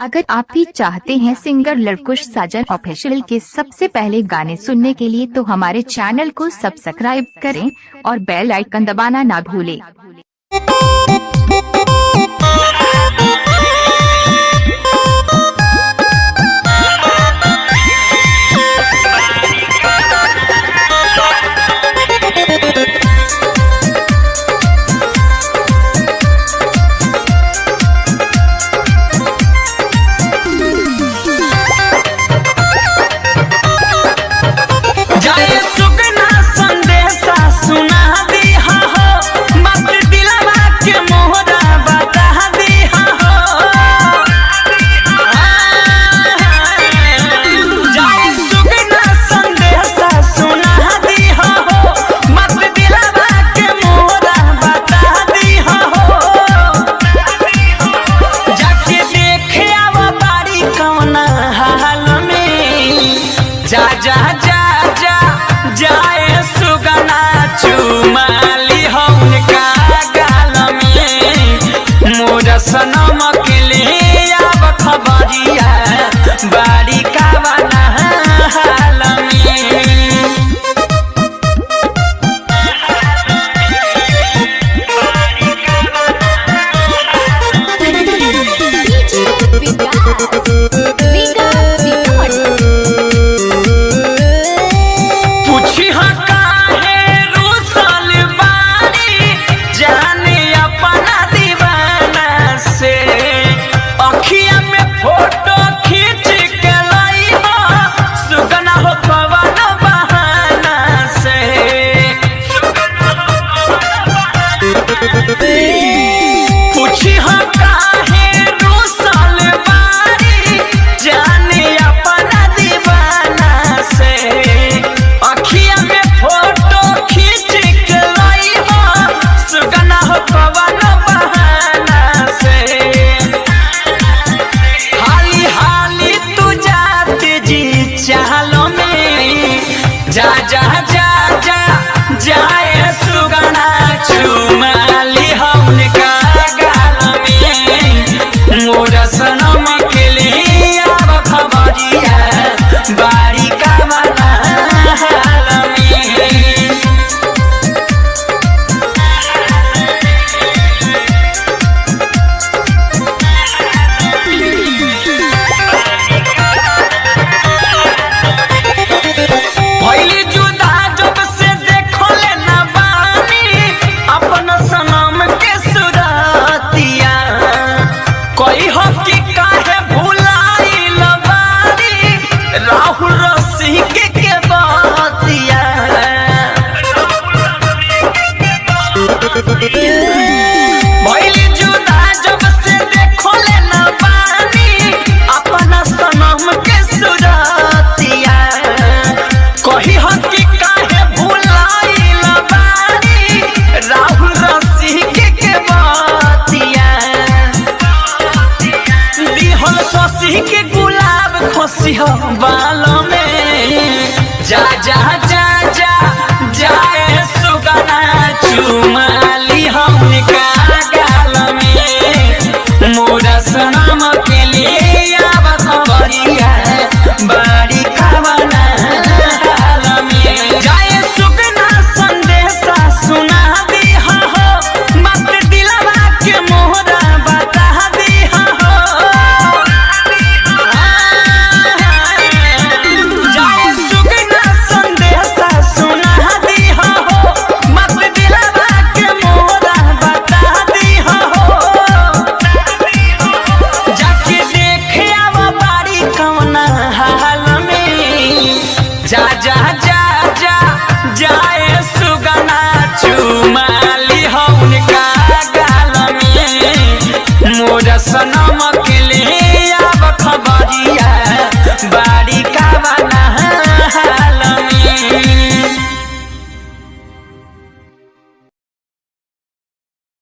अगर आप भी चाहते हैं सिंगर लवकुश साजन ऑफिशियल के सबसे पहले गाने सुनने के लिए तो हमारे चैनल को सब्सक्राइब करें और बेल आइकन दबाना ना भूलें। जा जा जा जा जाए सुगना चुमाली हो उनका गाल में मोरा सनम के लिए अब खबरिया बारी का बना हाल में। पूछी हो काहे रूसल बारी जाने अपना दीवाना से अखिया में फोटो खींच के लाई हो सुगना हो कवन बहाना से। हाली हाली तू जाते जी चालो में जा जा जा जा जाए सुगना चुमा मोरा सनम के लिए अब खबरिया बारी का बना हाल में। पहली जुदा जब से देखो ले ना बानी अपना सनम के सुरतिया कोई हो कि काहे भुलाइल बारी राहुल रसी के बातिया। भइली जुदा जब से देखो ले ना बानी अपना सनम के सुरतिया कोई हो कि काहे भुलाइल बारी राहुल रसी के बातिया। दिहल शशि के गुलाब खुशी हो बा